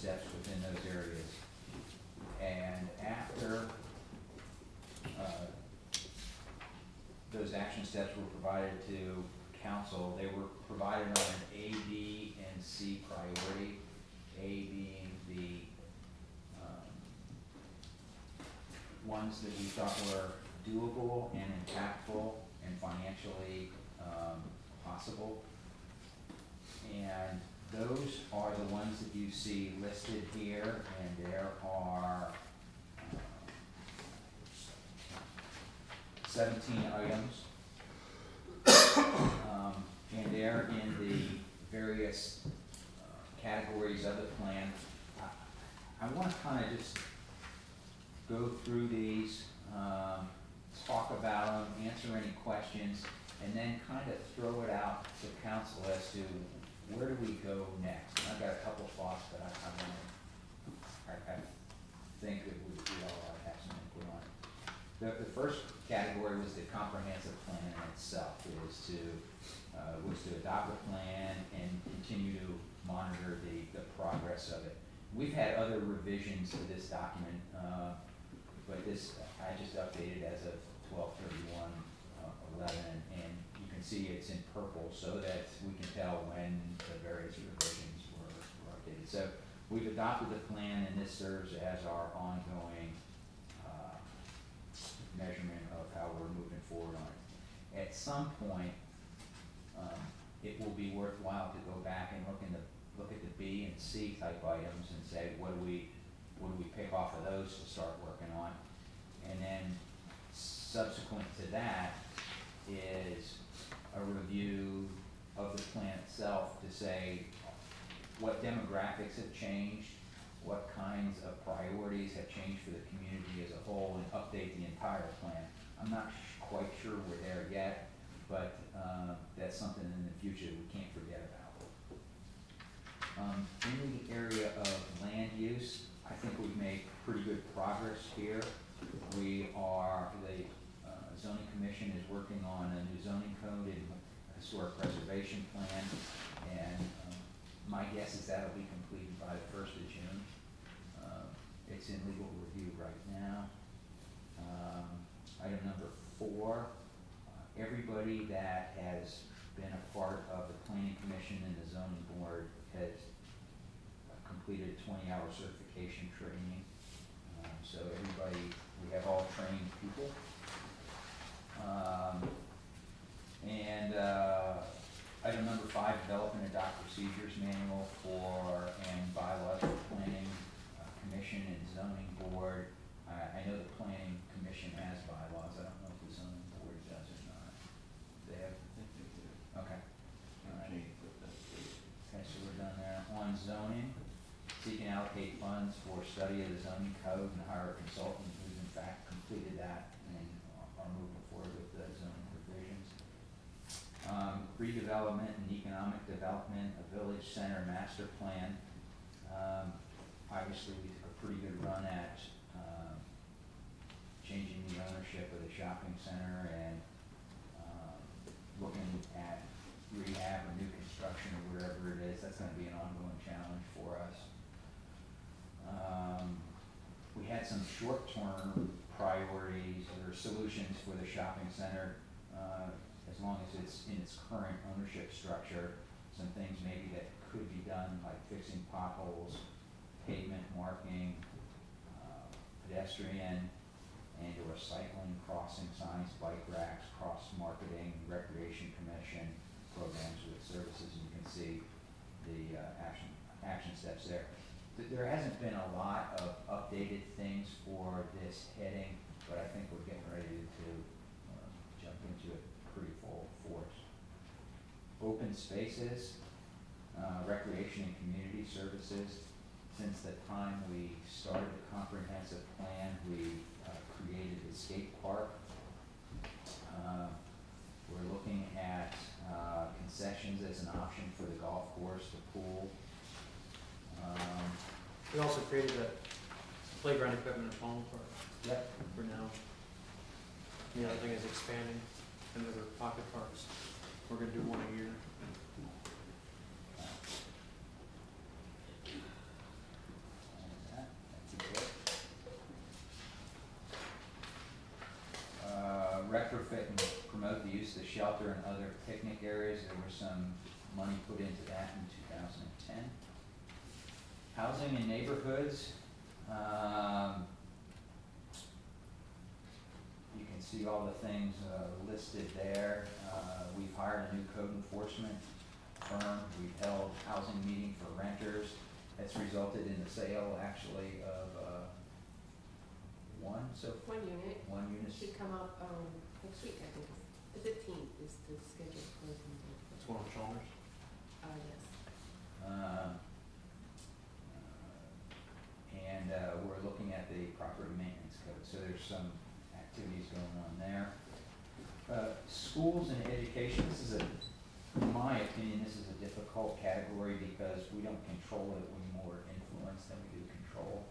steps within those areas. And after those action steps were provided to council, they were provided on an A, B, and C priority. A being the ones that we thought were doable and impactful and financially possible. And those are the ones that you see listed here, and there are 17 items. And they're in the various categories of the plan. I want to kind of just go through these, talk about them, answer any questions, and then kind of throw it out to council as to where do we go next. And I've got a couple thoughts, but I think that we all have some input on it. The first category was the comprehensive plan in itself, was to adopt a plan and continue to monitor the progress of it. We've had other revisions to this document, but this I just updated as of 12/31/11, and you can see it's in purple so that we can tell when the various revisions were updated. So we've adopted the plan, and this serves as our ongoing measurement of how we're moving forward on it. At some point, it will be worthwhile to go back and look at the B and C type items and say, what do we pick off of those to start working on? And then subsequent to that is a review of the plan itself to say what demographics have changed, what kinds of priorities have changed for the community as a whole, and update the entire plan. I'm not quite sure we're there yet, but that's something in the future we can't forget about. In the area of land use, I think we've made pretty good progress here. The zoning commission is working on a new zoning code and historic preservation plan, and my guess is that'll be completed by the 1st of June. It's in legal review right now. Item number 4, everybody that has been a part of the planning commission and the zoning board has completed 20-hour certification training. So everybody, we have all trained people. Item number 5, develop and adopt procedures manual for and bylaws for planning commission and zoning board. I know the planning commission has bylaws. I don't know if the zoning board does or not. They have. I think they do. Okay. All right. Okay, so we're done there. On zoning, seek and allocate funds for study of the zoning code and hire a consultant who's in fact completed that and are moving forward with the zoning revisions. Redevelopment and economic development, a village center master plan. Obviously, we took a pretty good run at changing the ownership of the shopping center and looking at rehab or new construction or whatever it is. That's going to be an ongoing challenge for us. We had some short-term priorities or solutions for the shopping center, as long as it's in its current ownership structure. Some things maybe that could be done, like fixing potholes, pavement marking, pedestrian and or cycling crossing signs, bike racks, cross marketing, recreation commission programs with services, and you can see the action steps there. There hasn't been a lot of updated things for this heading, but I think we're getting ready to jump into it pretty full force. Open spaces, recreation and community services. Since the time we started the comprehensive plan, we created the skate park. We're looking at concessions as an option for the golf course, the pool. We also created a playground equipment at Palm Park. Yep. For now. And the other thing is expanding into the pocket parks. We're going to do one a year. promote the use of the shelter and other picnic areas. There was some money put into that in 2010. Housing and neighborhoods. You can see all the things listed there. We've hired a new code enforcement firm. We've held housing meeting for renters. That's resulted in the sale, actually, of one unit. Should come up next week, I think. The 15th is the scheduled closing date. That's one on Chalmers? Yes. And we're looking at the property maintenance code, so there's some activities going on there. Schools and education, this is in my opinion, this is a difficult category because we don't control it, we more influence than we do control.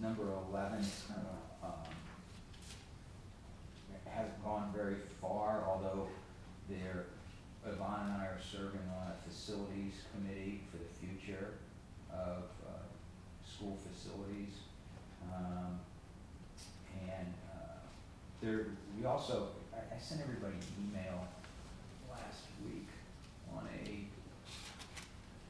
Number 11 hasn't gone very far, although Yvonne and I are serving on a facilities committee for the future of school facilities. We also, I sent everybody an email last week on a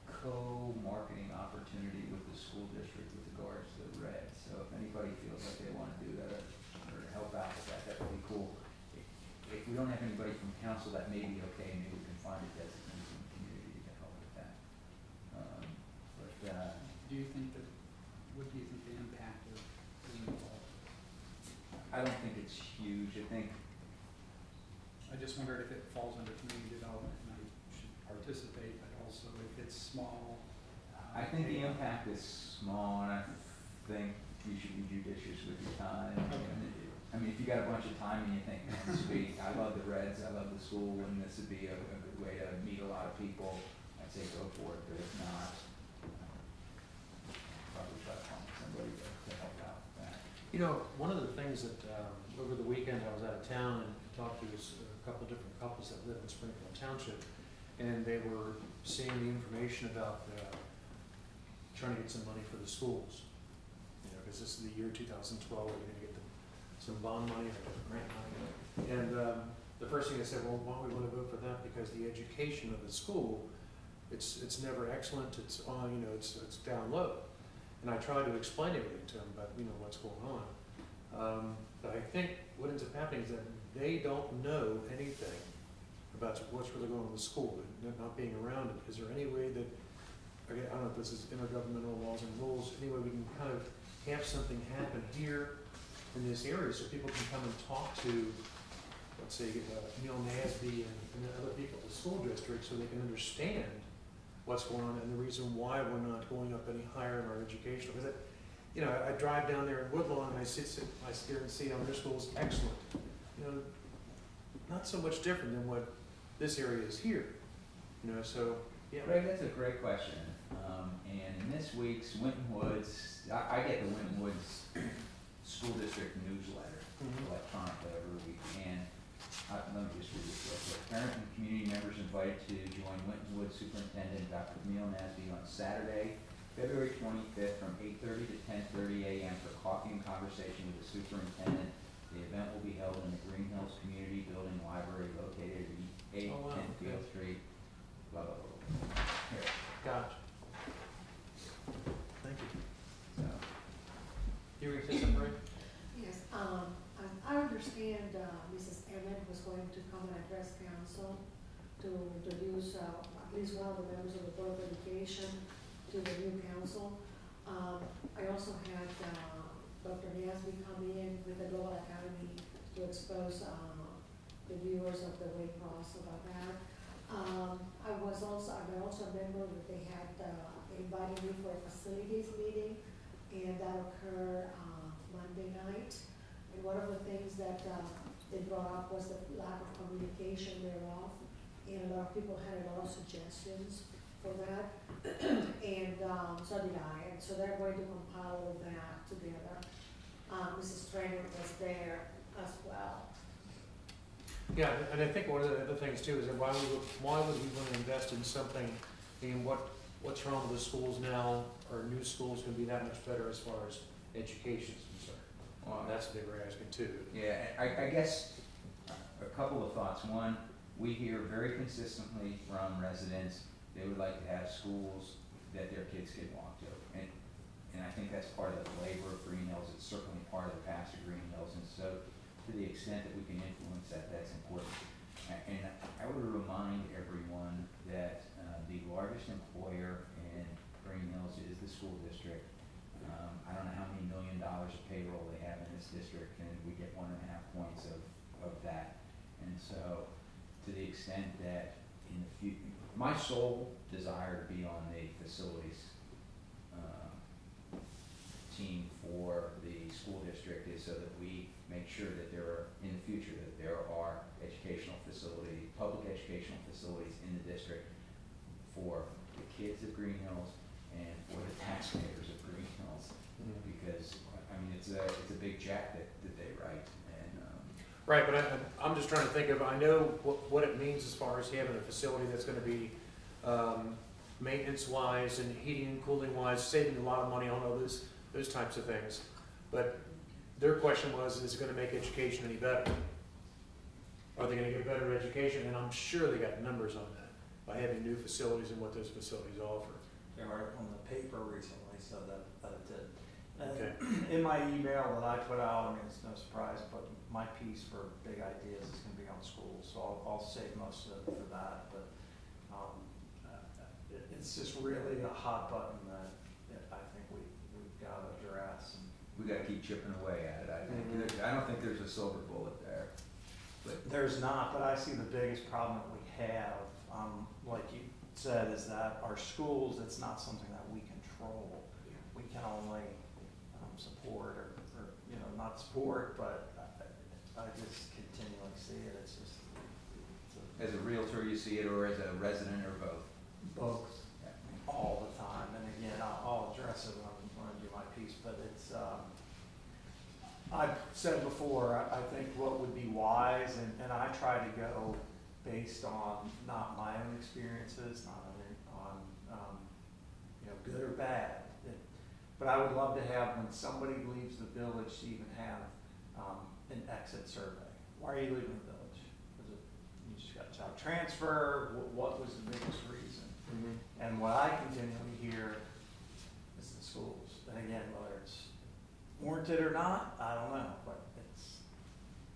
co-marketing opportunity with the school district with regards to the red. So if anybody feels like they want to do that or help out with that, that would be cool. If we don't have anybody from council, that may be okay. Maybe we can find a designate in the community to help with that. Do you think that, what do you think the impact of being involved? I don't think it's huge. I just wondered if it falls under community development and I should participate, but also if it's small. I think the impact is small, and I think you should be judicious with your time. Okay. I mean, if you got a bunch of time and you think, man, this would be, I love the Reds, I love the school, and this would be a good way to meet a lot of people, I'd say go for it. But if not, probably try to find somebody to help out with that. You know, one of the things that over the weekend I was out of town and talked to a couple different couples that live in Springfield Township, and they were seeing the information about trying to get some money for the schools. You know, because this is the year 2012, we're going to get some bond money or grant money. And the first thing I said, well, why do we want to vote for that? Because the education of the school, it's never excellent. It's on, you know, it's down low. And I tried to explain everything to them about, you know, what's going on. But I think what ends up happening is that they don't know anything about what's really going on in the school, and not being around it. Is there any way that, again, I don't know if this is intergovernmental laws and rules, any way we can kind of have something happen here in this area so people can come and talk to, let's say, Neil Nasby and other people at the school district so they can understand what's going on and the reason why we're not going up any higher in our education. Because you know, I drive down there in Woodlawn and I sit there and see their school is excellent. You know, not so much different than what this area is here. You know, so yeah. Greg, that's a great question. And in this week's Winton Woods, I get the Winton Woods School District newsletter, electronically every week. And let me just read this real quick. Parent and community members invited to join Winton Woods Superintendent Dr. Neil Nasby on Saturday, February 25th from 8:30 to 10:30 a.m. for coffee and conversation with the superintendent. The event will be held in the Greenhills Community Building Library located at 8 Field Street, blah, blah, blah. Here. Gotcha. Thank you. So. You were going to say something, right? Yes, I understand Mrs. Emmett was going to come and address council to introduce at least one of the members of the Board of Education to the new council. I also had Dr. Nasby come in with the Global Academy to expose the viewers of the Waycross about that. I'm also a member that they had invited me for a facilities meeting, and that occurred Monday night. And one of the things that they brought up was the lack of communication thereof, and a lot of people had a lot of suggestions for that, and so did I. And so they're going to compile all of that together. Mrs. Trainer was there as well. Yeah, and I think one of the other things too is that why would we want to invest in something, and what what's wrong with the schools now? Are new schools gonna be that much better as far as education is concerned? Well, That's what they were asking too. Yeah, I guess a couple of thoughts. One, we hear very consistently from residents, they would like to have schools that their kids can walk to. And I think that's part of the flavor of Greenhills. It's certainly part of the past of Greenhills. And so to the extent that we can influence that, that's important. And I would remind everyone that the largest employer in Greenhills is the school district. I don't know how many $1 million of payroll they have in this district, and we get 1.5 points of that. And so, to the extent that in the future, my sole desire to be on the facilities team for the school district is so that we make sure that there are, in the future, that there are educational facilities, public educational facilities in the district for the kids of Greenhills and for the taxpayers of Greenhills. Because, I mean, it's a big check that they write, and, Right, but I'm just trying to think of, I know what it means as far as having a facility that's gonna be, maintenance-wise and heating and cooling-wise, saving a lot of money on all those types of things. But their question was, is it gonna make education any better? Are they gonna get better education? And I'm sure they got numbers on that, by having new facilities and what those facilities offer. There are on the paper recently, so that it did. And Okay. in my email that I put out, I mean, it's no surprise, but my piece for big ideas is gonna be on schools, so I'll save most of it for that, but, it's just really a hot button that I think we've gotta address. And we gotta keep chipping away at it, I think. I don't think there's a silver bullet there. But there's not, but I see the biggest problem that we have, like you said, is that our schools, it's not something that we control. We can only support or, you know, not support, but I just continually see it. It's just, as a realtor, you see it, or as a resident, or both? both, Yeah. all the time. And again, I'll address it when I do my piece, but it's, I've said before, I think what would be wise, and I try to go based on not my own experiences, not on you know, good or bad. But I would love to have, when somebody leaves the village, to even have an exit survey. Why are you leaving the village? Was it you just got a job transfer? What was the biggest reason? And what I continually hear is the schools. And again, whether it's warranted or not, I don't know, but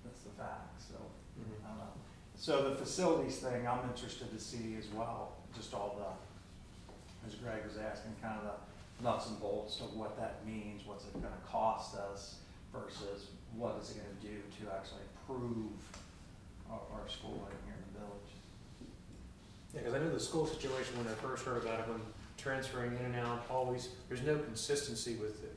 that's the fact. So I don't know. So the facilities thing, I'm interested to see as well. Just all the, as Greg was asking, kind of the nuts and bolts of what that means. What's it going to cost us versus what is it going to do to actually improve our schooling here in the village. Yeah, because I knew the school situation when I first heard about it, when transferring in and out, always, there's no consistency with the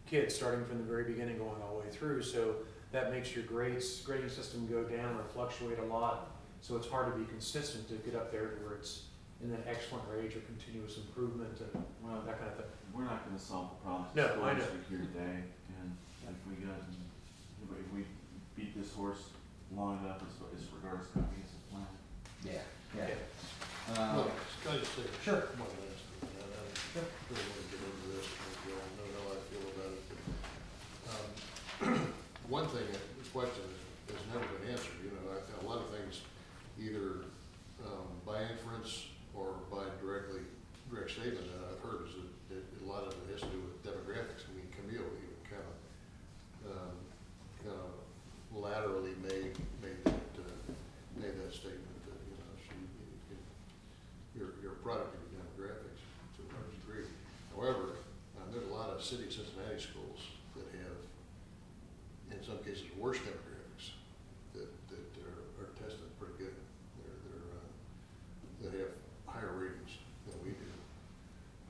kids starting from the very beginning going all the way through. So that makes your grading system go down or fluctuate a lot. So it's hard to be consistent to get up there where it's in that excellent range or continuous improvement and that kind of thing. We're not gonna solve the problems No, of I know. schools here today, and if we beat this horse long enough, as regards to comprehensive plan. Yeah, yeah. Look, can I just say? Sure. One last thing, and I don't really want to get into this, because you all know how I feel about it. But, one thing, the question has never been answered, you know, I think a lot of things, either by inference or by direct statement that I've heard, is that a lot of it has to do with demographics. I mean, Camille even kind of laterally made that statement that, you know, you're a product of your demographics to a large degree. However, there's a lot of city of Cincinnati schools that have, in some cases, worse demographics that are tested pretty good. That have higher ratings than we do.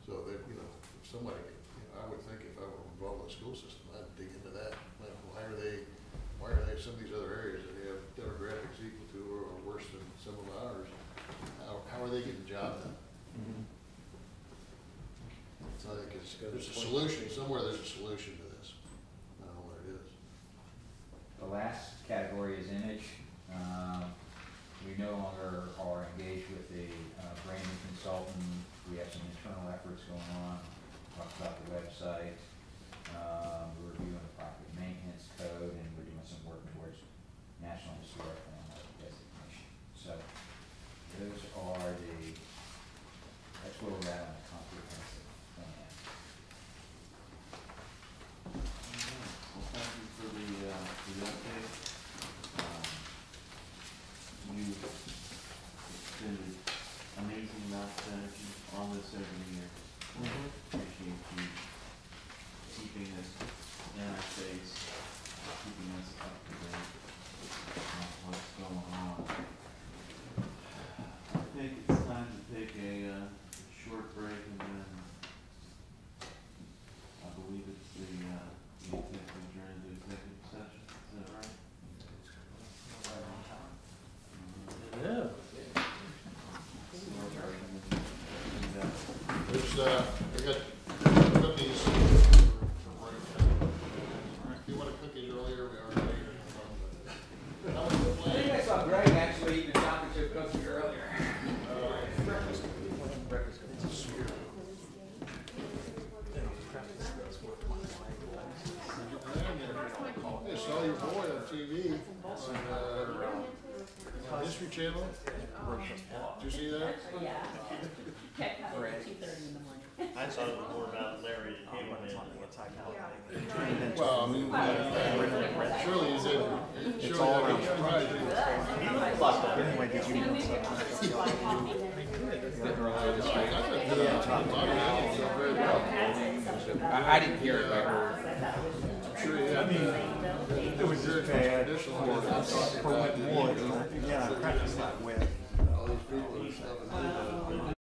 So that, you know, if somebody, you know, I would think if I were involved in the school system, I'd dig into that. Like, why are they some of these other areas that have demographics equal to or worse than some of ours? How are they getting jobs done? So I think there's a solution, somewhere there's a solution to this. I don't know what it is. The last category is image. We no longer are engaged with a branding consultant. We have some internal efforts going on. Talked about the website. We're reviewing the property maintenance code, and we're doing some work towards National Historic Landmark designation. So those are that's where we're at on the comprehensive plan. Well, thank you for the update. You've extended amazing amounts of energy on this every year. Appreciate you keeping us in our face, keeping us up to date on what's going on. I think it's time to take a short break, and then I believe it's the intent to adjourn to executive session. Is that right? Right on time. Yeah. There's, I got cookies. If you wanted cookies earlier, we are ready. How was the I think plan? I saw Greg actually eating chocolate chip cookies earlier. I saw your boy on TV, on History Channel. Did you see that? Yeah. Check out at 2:30 in the morning. I thought it was more about Larry Hagelman. Well, I mean, surely he's in, surely that can surprise you. Anyway, did you? I didn't hear it, but I heard. I'm sure he had, It was just bad for what it was. Yeah, I practiced that with